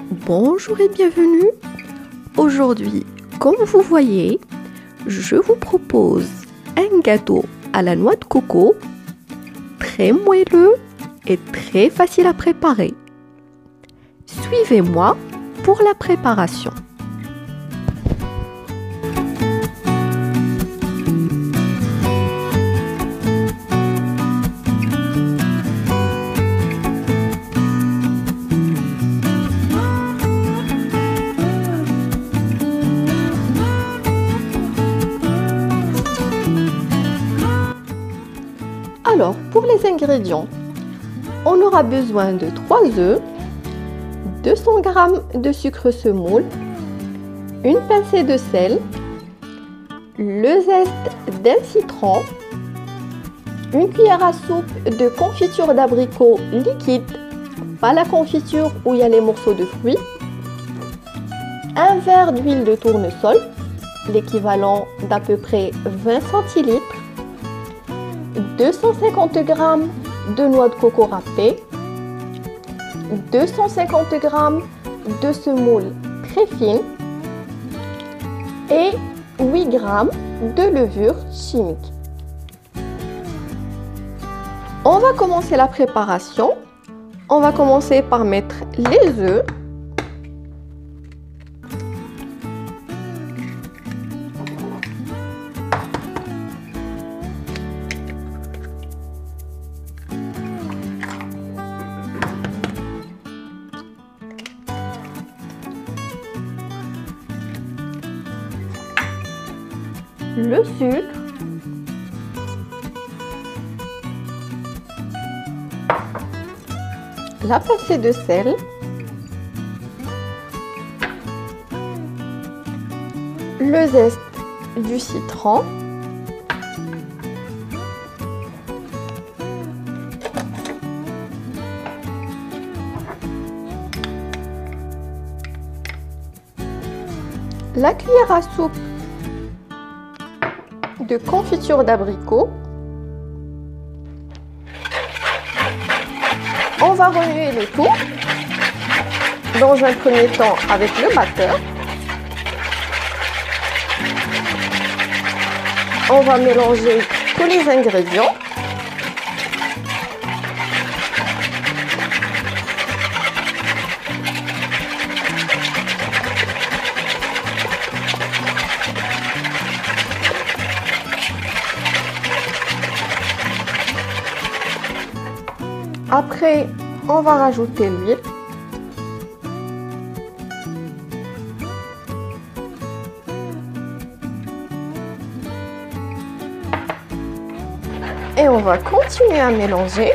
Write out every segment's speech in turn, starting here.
Bonjour et bienvenue. Aujourd'hui, comme vous voyez, je vous propose un gâteau à la noix de coco, très moelleux et très facile à préparer. Suivez-moi pour la préparation. Alors, pour les ingrédients, on aura besoin de 3 œufs, 200 g de sucre semoule, une pincée de sel, le zeste d'un citron, une cuillère à soupe de confiture d'abricot liquide, pas la confiture où il y a les morceaux de fruits, un verre d'huile de tournesol, l'équivalent d'à peu près 20 centilitres, 250 g de noix de coco râpée, 250 g de semoule très fine et 8 g de levure chimique. On va commencer la préparation. On va commencer par mettre les œufs. Le sucre, la pincée de sel, le zeste du citron, la cuillère à soupe de confiture d'abricot. On va remuer le tout dans un premier temps avec le batteur. On va mélanger tous les ingrédients. Après, on va rajouter l'huile. Et on va continuer à mélanger.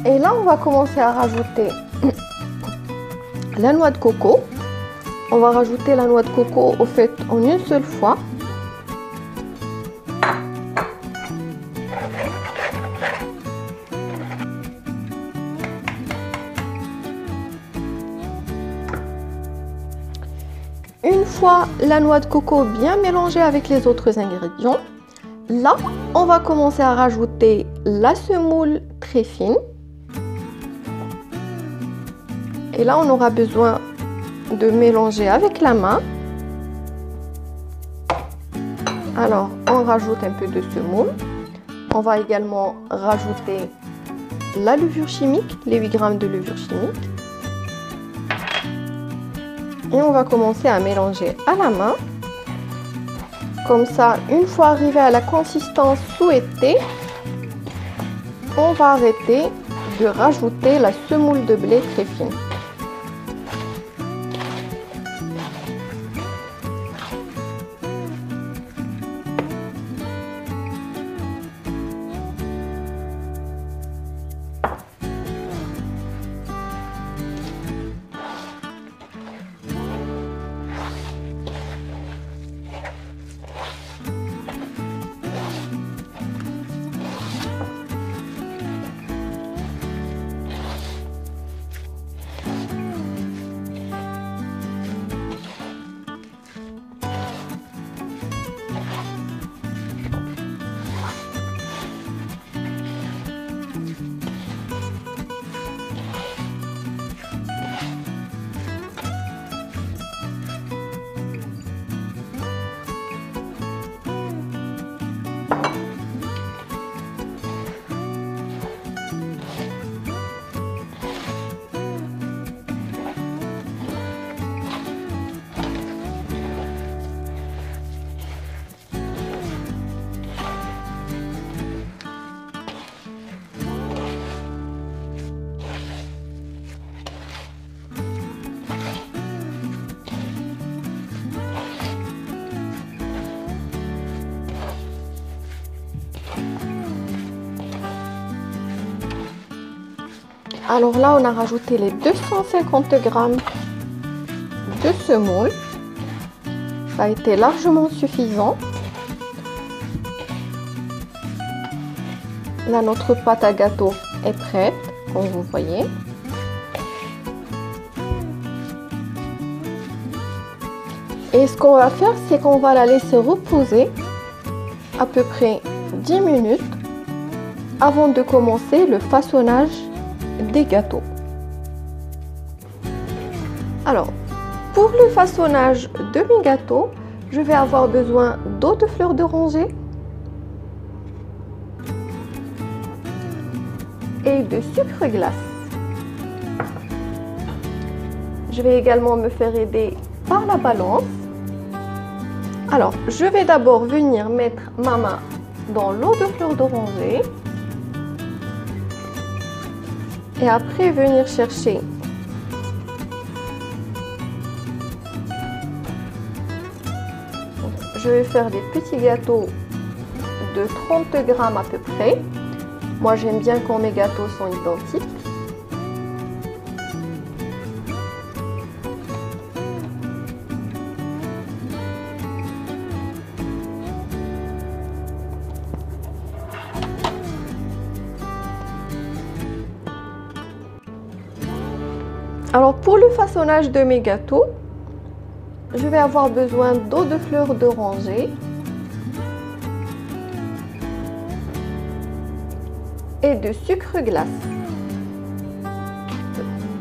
Et là, on va commencer à rajouter la noix de coco. On va rajouter la noix de coco au fait en une seule fois. Une fois la noix de coco bien mélangée avec les autres ingrédients, là, on va commencer à rajouter la semoule très fine. Et là, on aura besoin de mélanger avec la main. Alors, on rajoute un peu de semoule. On va également rajouter la levure chimique, les 8 g de levure chimique. Et on va commencer à mélanger à la main. Comme ça, une fois arrivé à la consistance souhaitée, on va arrêter de rajouter la semoule de blé très fine. Alors là, on a rajouté les 250 grammes de semoule. Ça a été largement suffisant. Là, notre pâte à gâteau est prête, comme vous voyez. Et ce qu'on va faire, c'est qu'on va la laisser reposer à peu près 10 minutes avant de commencer le façonnage des gâteaux. Alors, pour le façonnage de mes gâteaux, je vais avoir besoin d'eau de fleur d'oranger et de sucre glace. Je vais également me faire aider par la balance. Alors, je vais d'abord venir mettre ma main dans l'eau de fleur d'oranger et après venir chercher je vais faire des petits gâteaux de 30 grammes à peu près. Moi, j'aime bien quand mes gâteaux sont identiques. Alors pour le façonnage de mes gâteaux, je vais avoir besoin d'eau de fleur d'oranger et de sucre glace.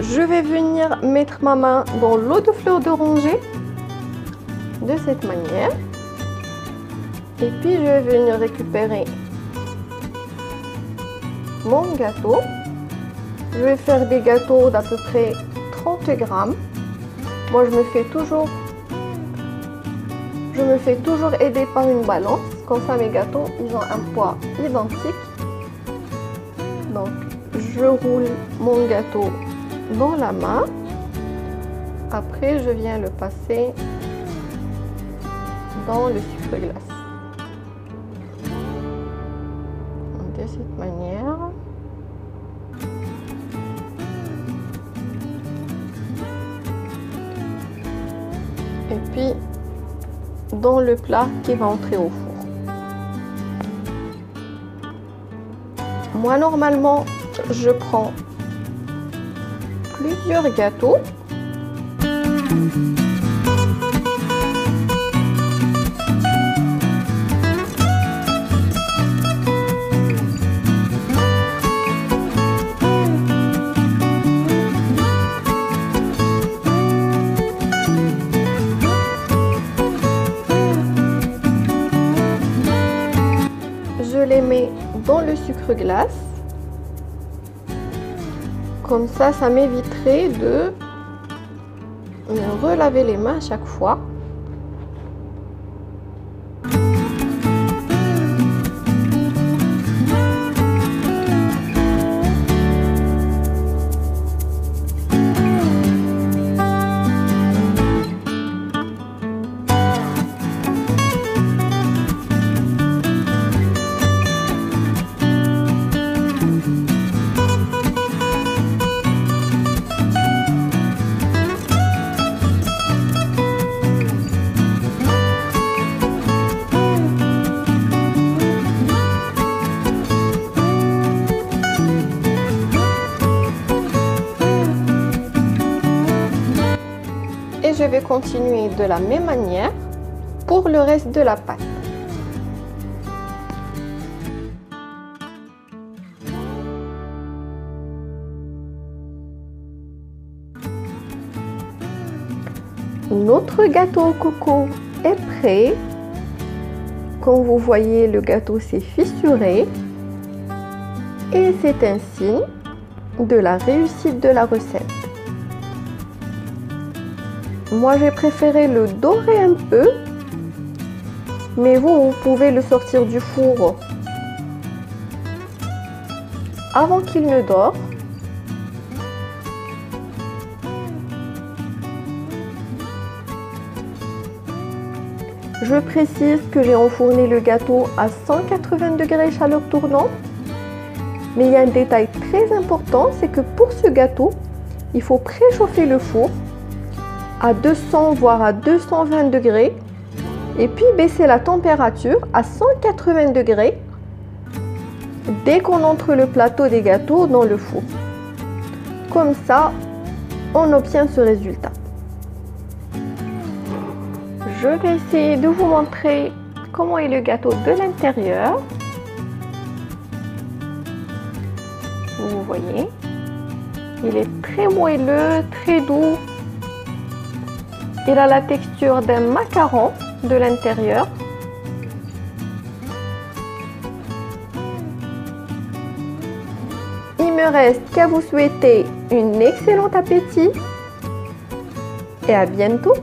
Je vais venir mettre ma main dans l'eau de fleur d'oranger de cette manière et puis je vais venir récupérer mon gâteau. Je vais faire des gâteaux d'à peu près 30 grammes. Moi, je me fais toujours aider par une balance. Comme ça, mes gâteaux, ils ont un poids identique. Donc, je roule mon gâteau dans la main. Après, je viens le passer dans le sucre glace. De cette manière. Et puis dans le plat qui va entrer au four. Moi normalement je prends plusieurs gâteaux. Je les mets dans le sucre glace. Comme ça m'éviterait de me relaver les mains à chaque fois. Et je vais continuer de la même manière pour le reste de la pâte. Notre gâteau au coco est prêt. Comme vous voyez, le gâteau s'est fissuré et c'est un signe de la réussite de la recette. Moi, j'ai préféré le dorer un peu, mais vous pouvez le sortir du four avant qu'il ne dore. Je précise que j'ai enfourné le gâteau à 180 degrés chaleur tournante Mais il y a un détail très important, c'est que pour ce gâteau, il faut préchauffer le four à 200 voire à 220 degrés et puis baisser la température à 180 degrés dès qu'on entre le plateau des gâteaux dans le four. Comme ça, on obtient ce résultat. Je vais essayer de vous montrer comment est le gâteau de l'intérieur. Vous voyez, il est très moelleux, très doux. Il a la texture d'un macaron de l'intérieur. Il me reste qu'à vous souhaiter un excellent appétit et à bientôt.